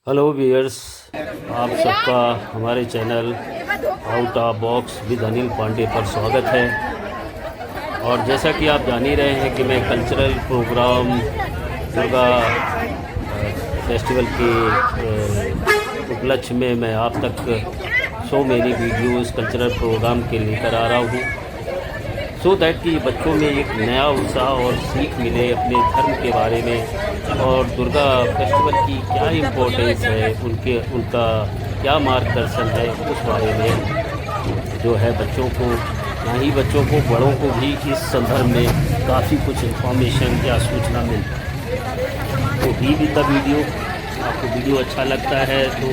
Hello viewers, आप सबका हमारे channel out of box with Anil Pandey पर स्वागत है। और जैसा कि आप जान ही रहे हैं कि मैं कल्चरल प्रोग्राम दुर्गा फेस्टिवल के उपलक्ष्य में मैं आप तक so many videos cultural program के लेकर आ रहा हूँ, सो दैट कि बच्चों में एक नया उत्साह और सीख मिले अपने धर्म के बारे में और दुर्गा फेस्टिवल की क्या इम्पोर्टेंस है, उनका क्या मार्गदर्शन है, उस बारे में जो है बच्चों को, ना ही बच्चों को, बड़ों को भी इस संदर्भ में काफ़ी कुछ इन्फॉर्मेशन या सूचना मिलती है। तो भी द वीडियो, आपको वीडियो अच्छा लगता है तो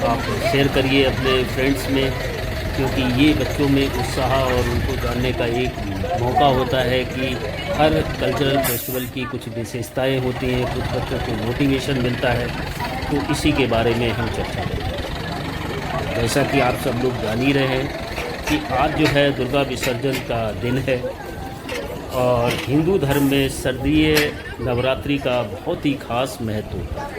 आप शेयर करिए अपने फ्रेंड्स में, क्योंकि ये बच्चों में उत्साह और उनको जानने का एक मौका होता है कि हर कल्चरल फेस्टिवल की कुछ विशेषताएं होती हैं, कुछ बच्चों को मोटिवेशन मिलता है। तो इसी के बारे में हम चर्चा करेंगे। जैसा कि आप सब लोग जान ही रहे हैं कि आज जो है दुर्गा विसर्जन का दिन है और हिंदू धर्म में शारदीय नवरात्रि का बहुत ही खास महत्व होता है।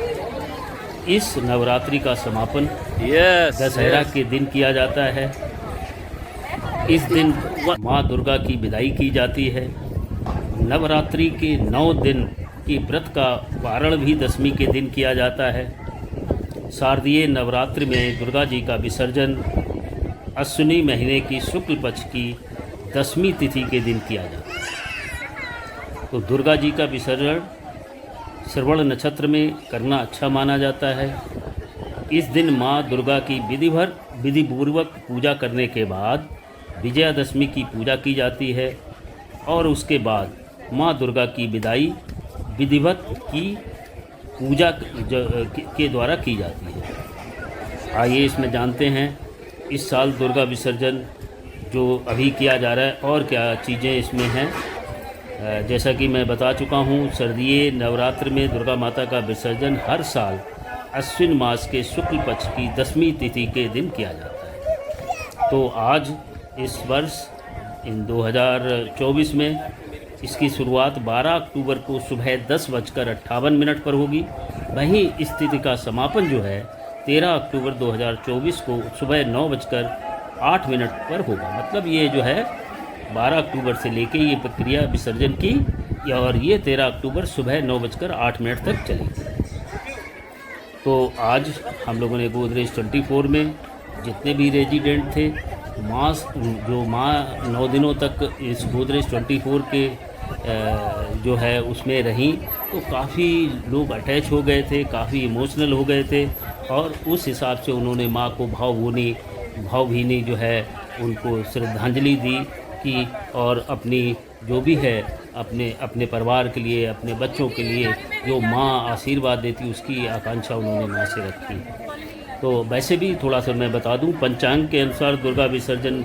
इस नवरात्रि का समापन दशहरा के दिन किया जाता है। इस दिन माँ दुर्गा की विदाई की जाती है। नवरात्रि के 9 दिन की व्रत का पारण भी दशमी के दिन किया जाता है। शारदीय नवरात्रि में दुर्गा जी का विसर्जन अश्विनी महीने की शुक्ल पक्ष की दशमी तिथि के दिन किया जाता है। तो दुर्गा जी का विसर्जन श्रवण नक्षत्र में करना अच्छा माना जाता है। इस दिन माँ दुर्गा की विधिपूर्वक पूजा करने के बाद विजयादशमी की पूजा की जाती है और उसके बाद माँ दुर्गा की विदाई विधिवत की पूजा के द्वारा की जाती है। आइए इसमें जानते हैं इस साल दुर्गा विसर्जन जो अभी किया जा रहा है और क्या चीज़ें इसमें हैं। जैसा कि मैं बता चुका हूँ, शारदीय नवरात्र में दुर्गा माता का विसर्जन हर साल अश्विन मास के शुक्ल पक्ष की दशमी तिथि के दिन किया जाता है। तो आज इस वर्ष इन 2024 में इसकी शुरुआत 12 अक्टूबर को सुबह 10:58 पर होगी। वहीं इस तिथि का समापन जो है 13 अक्टूबर 2024 को सुबह 9:08 पर होगा। मतलब ये जो है 12 अक्टूबर से लेके ये प्रक्रिया विसर्जन की और ये 13 अक्टूबर सुबह 9:08 तक चलेगी। तो आज हम लोगों ने गोदरेज 24 में जितने भी रेजिडेंट थे, माँ 9 दिनों तक इस गोदरेज 24 के जो है उसमें रहीं, तो काफ़ी लोग अटैच हो गए थे, काफ़ी इमोशनल हो गए थे और उस हिसाब से उन्होंने माँ को भावभीनी जो है उनको श्रद्धांजलि दी की और अपनी जो भी है अपने परिवार के लिए, अपने बच्चों के लिए जो माँ आशीर्वाद देती उसकी आकांक्षा उन्होंने माँ से रखी। तो वैसे भी थोड़ा सा मैं बता दूं, पंचांग के अनुसार दुर्गा विसर्जन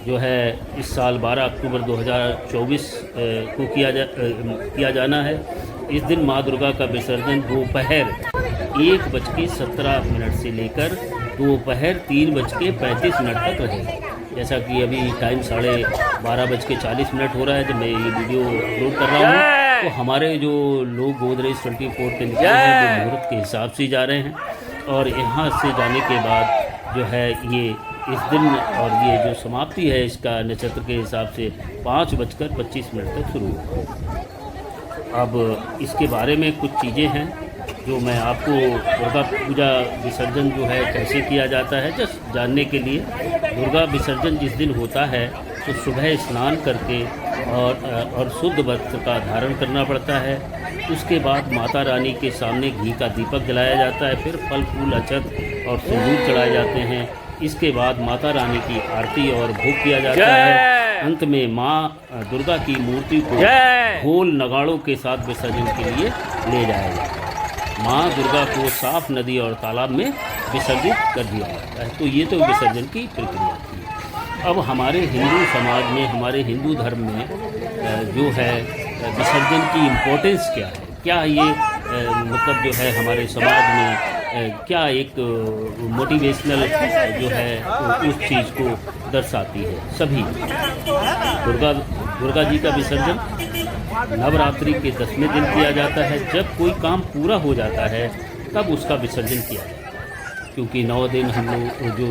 जो है इस साल 12 अक्टूबर 2024 को किया जाना है। इस दिन माँ दुर्गा का विसर्जन दोपहर 1:17 से लेकर दोपहर 3:35 तक रहेगा। जैसा कि अभी टाइम 12:40 हो रहा है जब मैं ये वीडियो अपलोड कर रहा हूँ। तो हमारे जो लोग गोदरेज 24 के निकले हैं वो मुहूर्त के हिसाब से जा रहे हैं और यहाँ से जाने के बाद जो है ये इस दिन और ये जो समाप्ति है इसका नक्षत्र के हिसाब से 5:25 तक शुरू होगा। अब इसके बारे में कुछ चीज़ें हैं जो मैं आपको दुर्गा पूजा विसर्जन जो है कैसे किया जाता है जस्ट जानने के लिए। दुर्गा विसर्जन जिस दिन होता है तो सुबह स्नान करके और शुद्ध वस्त्र का धारण करना पड़ता है। उसके बाद माता रानी के सामने घी का दीपक जलाया जाता है, फिर फल फूल अक्षत और सिंदूर चढ़ाए जाते हैं। इसके बाद माता रानी की आरती और भोग किया जाता है। अंत में माँ दुर्गा की मूर्ति को ढोल नगाड़ों के साथ विसर्जन के लिए ले जाया जाता है। माँ दुर्गा को साफ नदी और तालाब में विसर्जित कर दिया जाता है। तो ये तो विसर्जन की प्रक्रिया थी। अब हमारे हिंदू समाज में, हमारे हिंदू धर्म में जो है विसर्जन की इम्पोर्टेंस क्या है, क्या ये मतलब जो है हमारे समाज में क्या एक मोटिवेशनल जो है उस चीज़ को दर्शाती है। सभी दुर्गा जी का विसर्जन नवरात्रि के 10वें दिन किया जाता है। जब कोई काम पूरा हो जाता है तब उसका विसर्जन किया जाता है। क्योंकि 9 दिन हम लोग जो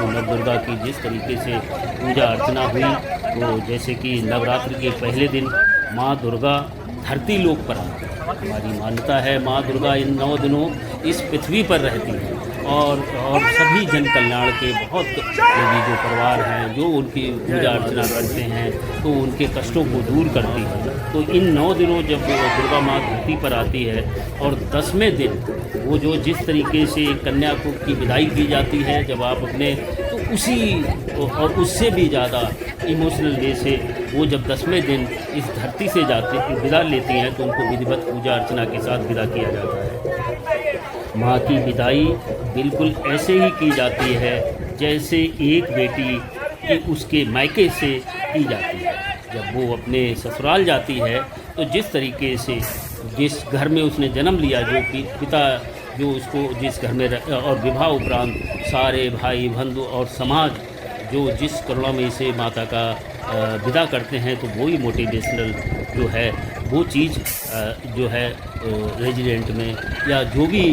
नवदुर्गा की जिस तरीके से पूजा अर्चना हुई, तो जैसे कि नवरात्र के पहले दिन माँ दुर्गा धरती लोक पर आती है। हमारी मान्यता है माँ दुर्गा इन 9 दिनों इस पृथ्वी पर रहती है और सभी जन कल्याण के बहुत देवी जो परिवार हैं जो उनकी पूजा अर्चना करते हैं तो उनके कष्टों को दूर करती है। तो इन 9 दिनों जब दुर्गा माँ धरती पर आती है और 10वें दिन वो जो जिस तरीके से कन्या को की विदाई की जाती है, जब आप अपने तो उसी और उससे भी ज़्यादा इमोशनल वे से वो जब 10वें दिन इस धरती से विदा लेती हैं तो उनको विधिवत पूजा अर्चना के साथ विदा किया जाता है। माँ की विदाई बिल्कुल ऐसे ही की जाती है जैसे एक बेटी की उसके मायके से की जाती है। जब वो अपने ससुराल जाती है तो जिस तरीके से जिस घर में उसने जन्म लिया, जो पिता जो उसको जिस घर में और विवाह उपरांत सारे भाई बंधु और समाज जो जिस करुणामयी से माता का विदा करते हैं, तो वही मोटिवेशनल जो है वो चीज़ जो है रेजिडेंट में या जो भी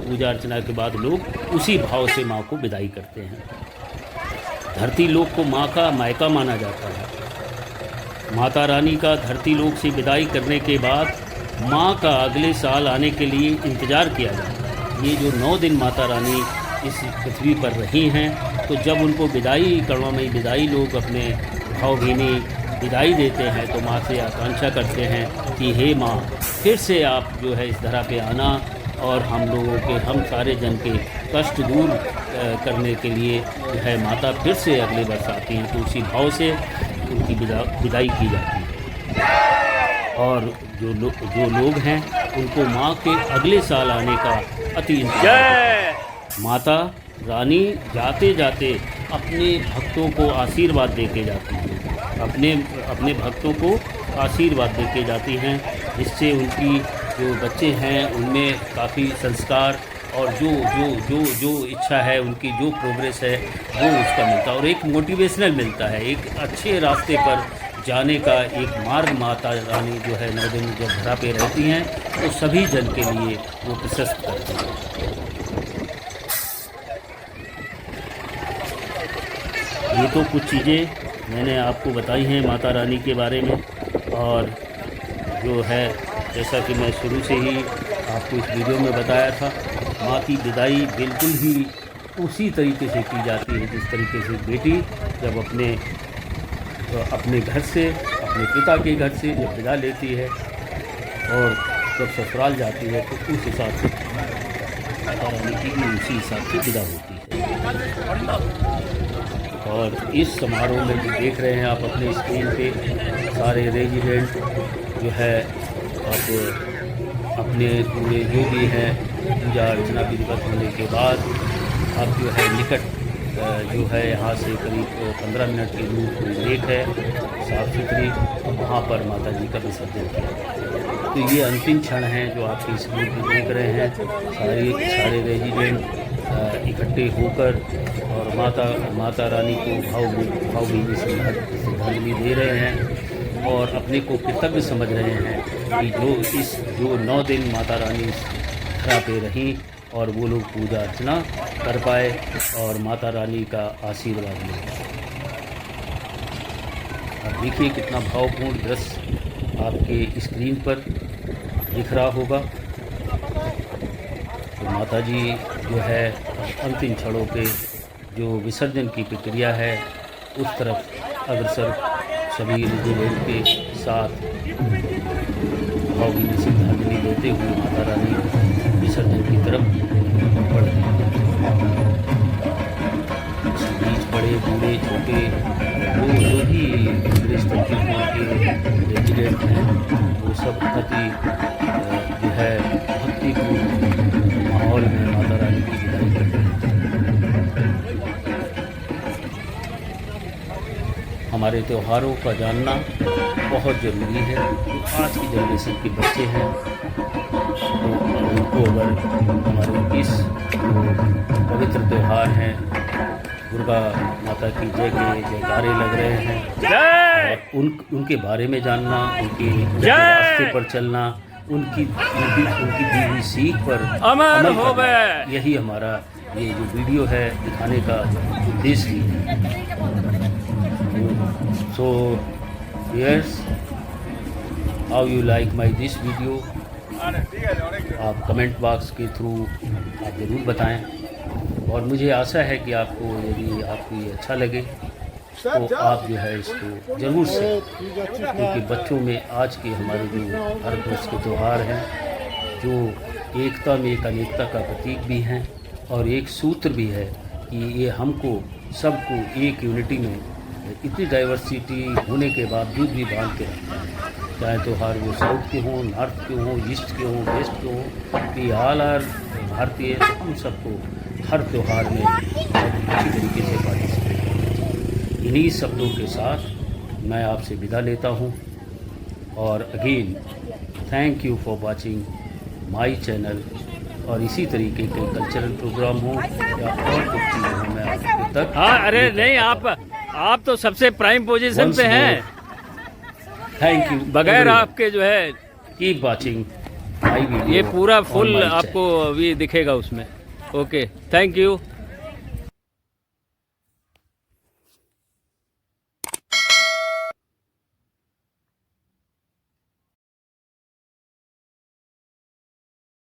पूजा अर्चना के बाद लोग उसी भाव से माँ को विदाई करते हैं। धरती लोक को माँ का मायका माना जाता है। माता रानी का धरती लोक से विदाई करने के बाद माँ का अगले साल आने के लिए इंतज़ार किया जाता है। ये जो 9 दिन माता रानी इस पृथ्वी पर रही हैं, तो जब उनको विदाई करुणामयी विदाई लोग अपने भावभीनी विदाई देते हैं तो माँ से आकांक्षा करते हैं कि हे माँ, फिर से आप जो है इस धरा पे आना और हम लोगों के हम सारे जन के कष्ट दूर करने के लिए जो है माता फिर से अगले वर्ष आती हैं। तो उसी भाव से उनकी विदाई की जाती है और जो लोग हैं उनको माँ के अगले साल आने का अति इंतजार। माता रानी जाते जाते अपने भक्तों को आशीर्वाद देके जाती हैं, अपने भक्तों को आशीर्वाद देके जाती हैं, जिससे उनकी जो बच्चे हैं उनमें काफ़ी संस्कार और जो इच्छा है, उनकी जो प्रोग्रेस है वो उसका मिलता है और एक मोटिवेशनल मिलता है, एक अच्छे रास्ते पर जाने का एक मार्ग माता रानी जो है 9 दिन जब धरा पे रहती हैं तो सभी जन के लिए वो प्रशस्त करती हैं। ये तो कुछ चीज़ें मैंने आपको बताई हैं माता रानी के बारे में, और जो है जैसा कि मैं शुरू से ही आपको इस वीडियो में बताया था, माँ की विदाई बिल्कुल ही उसी तरीके से की जाती है जिस तरीके से बेटी जब अपने घर से, अपने पिता के घर से जब विदा लेती है और जब ससुराल जाती है तो उस हिसाब से माता रानी की भी उसी हिसाब से विदा होती है। और इस समारोह में जो देख रहे हैं आप अपने स्क्रीन पे, सारे रेजिडेंट जो है आप अपने पूरे जो भी हैं पूजा अर्चना विधिवत होने के बाद आप जो है निकट जो है यहाँ से करीब 15 मिनट की दूर कोई लेक है साफ़ सुथरी, वहाँ पर माता जी का विसर्जन किया। तो ये अंतिम क्षण हैं जो आपकी स्क्रीन पर देख रहे हैं। सारे रेजिडेंट इकट्ठे होकर और माता रानी को भावभीनी श्रद्धांजलि दे रहे हैं और अपने को कृतज्ञ समझ रहे हैं कि जो 9 दिन माता रानी धरा पे रहीं और वो लोग पूजा अर्चना कर पाए और माता रानी का आशीर्वाद लें। अब देखिए कितना भावपूर्ण दृश्य आपके स्क्रीन पर दिख रहा होगा। तो माता जी जो है अंतिम क्षणों पे जो विसर्जन की प्रक्रिया है उस तरफ अग्रसर सभी रेजिडेंट के साथ भावभीनी श्रद्धांजलि देते हुए माता रानी विसर्जन की तरफ बढ़ रही है। इस बीच बड़े बूढ़े छोटे जो भी के रेजिडेंट हैं वो सब अति जो है भक्तिपूर्ण माहौल में माता रानी की विदाई करते हैं। हमारे त्योहारों का जानना बहुत ज़रूरी है। आज की जनरेशन के बच्चे हैं तो उनको अगर हमारे इस पवित्र त्यौहार हैं दुर्गा माता की जय के जयकारे लग रहे हैं और उनके बारे में जानना, उनके रास्ते पर चलना उनकी दी हुई सीख पर अमर अमल हो करना, गए। यही हमारा ये जो वीडियो है दिखाने का उद्देश्य है। So yes, how you like my this video, आप कमेंट बॉक्स के थ्रू आप ज़रूर बताएं। और मुझे आशा है कि आपको यदि आपको ये अच्छा लगे तो आप जो है इसको ज़रूर से, क्योंकि बच्चों में आज के हमारे जो भारतवर्ष के त्यौहार हैं जो एकता में एक अनेकता का प्रतीक भी हैं और एक सूत्र भी है कि ये हमको सबको एक यूनिटी में इतनी डाइवर्सिटी होने के बावजूद भी बांध के रखता है। चाहे त्यौहार वो साउथ के हों, नॉर्थ के हों, ईस्ट के हों, वेस्ट के हों, वी ऑल आर भारतीय। हम सबको हर त्यौहार में अच्छी तरीके से पार्टिसिपेट करना चाहिए। इन्हीं शब्दों के साथ मैं आपसे विदा लेता हूँ और again thank you for watching my channel. और इसी तरीके के कल्चरल प्रोग्राम हो या और कुछ चीज़ हो, मैं आपके तक। हाँ, अरे नहीं, आप तो सबसे प्राइम पोजीशन पे हैं। Thank you. बगैर आपके जो है कीप वाचिंग माय वीडियो। ये पूरा फुल आपको अभी दिखेगा उसमें। Okay, thank you.